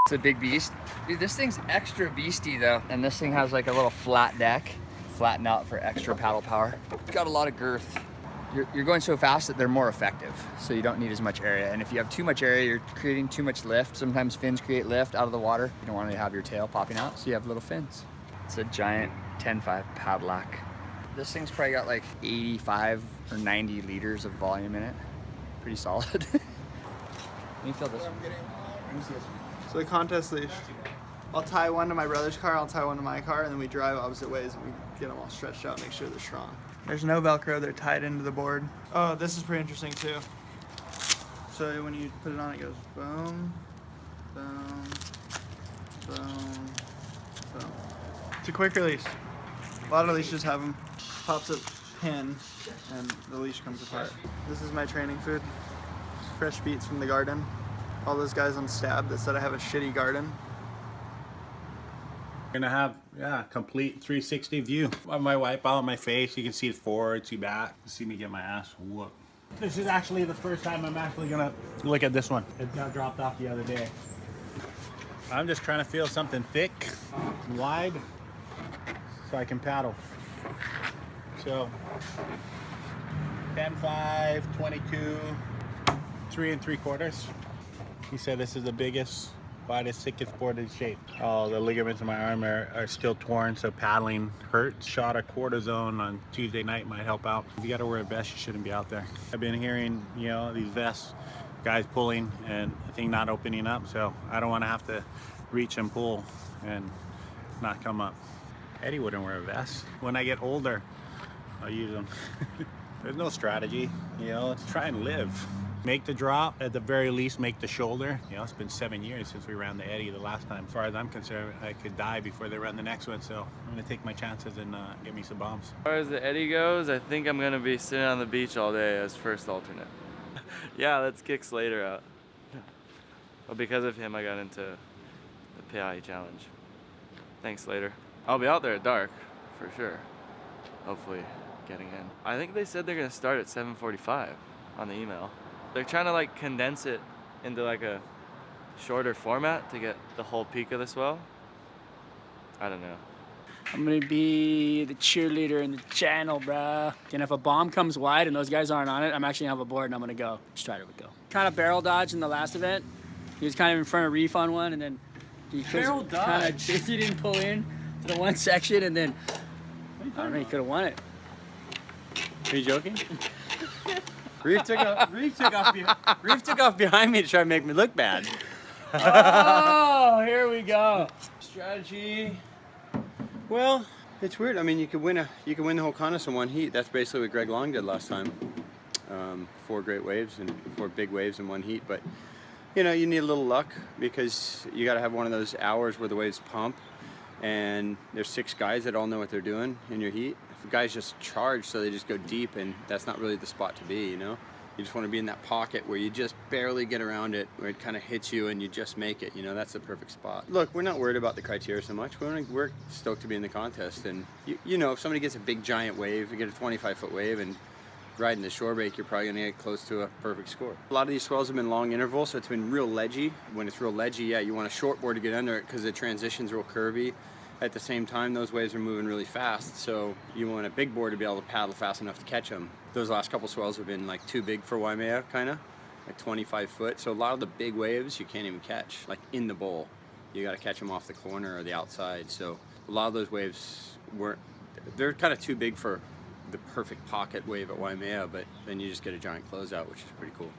It's a big beast. Dude, this thing's extra beastie though. And this thing has like a little flat deck. Flatten out for extra paddle power. It's got a lot of girth. You're going so fast that they're more effective, so you don't need as much area. And if you have too much area, you're creating too much lift. Sometimes fins create lift out of the water. You don't want to have your tail popping out, so you have little fins. It's a giant 10.5 Padlock. This thing's probably got like 85 or 90 liters of volume in it. Pretty solid. Let me feel this one. So the contest leash. I'll tie one to my brother's car, I'll tie one to my car, and then we drive opposite ways and we get them all stretched out, make sure they're strong. There's no Velcro, they're tied into the board. Oh, this is pretty interesting too. So when you put it on, it goes boom, boom, boom, boom. It's a quick release. A lot of leashes have them. Pops a pin and the leash comes apart. This is my training food. Fresh beets from the garden. All those guys on Stab that said I have a shitty garden. Gonna have, yeah, complete 360 view of my wipe out on my face. You can see it forward, see back, see me get my ass whooped. This is actually the first time I'm actually gonna look at this one. It got dropped off the other day. I'm just trying to feel something thick and wide so I can paddle. So 10.5, 22, 3 3/4. He said this is the biggest, widest, sickest board in shape. All the ligaments in my arm are still torn, so paddling hurts. Shot of cortisone on Tuesday night might help out. If you gotta wear a vest, you shouldn't be out there. I've been hearing, you know, these vests, guys pulling and the thing not opening up, so I don't wanna have to reach and pull and not come up. Eddie wouldn't wear a vest. When I get older, I'll use them. There's no strategy, you know, let's try and live. Make the drop, at the very least make the shoulder. You know, it's been 7 years since we ran the Eddie the last time. As far as I'm concerned, I could die before they run the next one, so I'm gonna take my chances and get me some bombs. As far as the Eddie goes, I think I'm gonna be sitting on the beach all day as first alternate. Yeah, let's kick Slater out. Well, because of him, I got into the PI challenge. Thanks, Slater. I'll be out there at dark, for sure. Hopefully getting in. I think they said they're gonna start at 7:45 on the email. They're trying to like condense it into like a shorter format to get the whole peak of the swell. I don't know. I'm gonna be the cheerleader in the channel, bruh. And if a bomb comes wide and those guys aren't on it, I'm actually gonna have a board and I'm gonna go. Strider would go. Kind of barrel dodge in the last event. He was kind of in front of Reef on one, and then he Barrel dodge? He didn't pull in to the one section, and then I don't know, he could have won it. Are you joking? Reef took off behind me to try to make me look bad. Oh, here we go. Strategy. Well, it's weird. I mean, you could win the whole contest in one heat. That's basically what Greg Long did last time. 4 great waves and 4 big waves in one heat. But you know, you need a little luck because you got to have one of those hours where the waves pump, and there's 6 guys that all know what they're doing in your heat. Guys just charge, so they just go deep, and that's not really the spot to be, you know? You just want to be in that pocket where you just barely get around it, where it kind of hits you and you just make it, you know? That's the perfect spot. Look, we're not worried about the criteria so much. We're stoked to be in the contest, and you know, if somebody gets a big giant wave, you get a 25-foot wave, and riding the shore break, you're probably gonna get close to a perfect score. A lot of these swells have been long interval, so it's been real ledgy. When it's real ledgy, yeah, you want a short board to get under it because the transition's real curvy. At the same time, those waves are moving really fast, so you want a big board to be able to paddle fast enough to catch them. Those last couple swells have been like too big for Waimea, kind of, like 25 foot. So a lot of the big waves you can't even catch, like in the bowl. You got to catch them off the corner or the outside. So a lot of those waves they're kind of too big for the perfect pocket wave at Waimea, but then you just get a giant closeout, which is pretty cool.